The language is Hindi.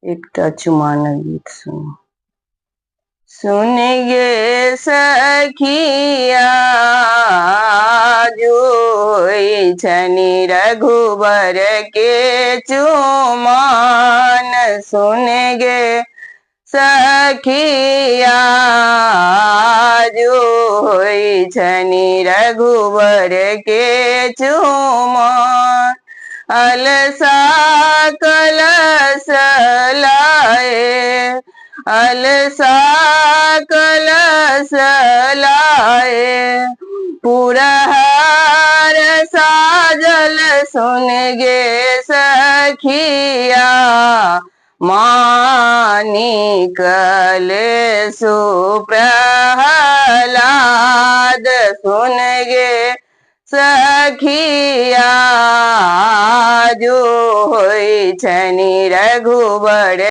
एकटा चुमाना गीत सुनो। सुन गे सखिया जोई छनि रघुबर के चुमान। सुन गे सखिया जोई छनि रघुबर के चुमान। अलसा कलश लाए, अलसा कलश लाए, पुरहर साजल। सुन गे सखिया मानिक लेसु प्रहलाद। सुन गे सखिया जो होई छनि रघुबर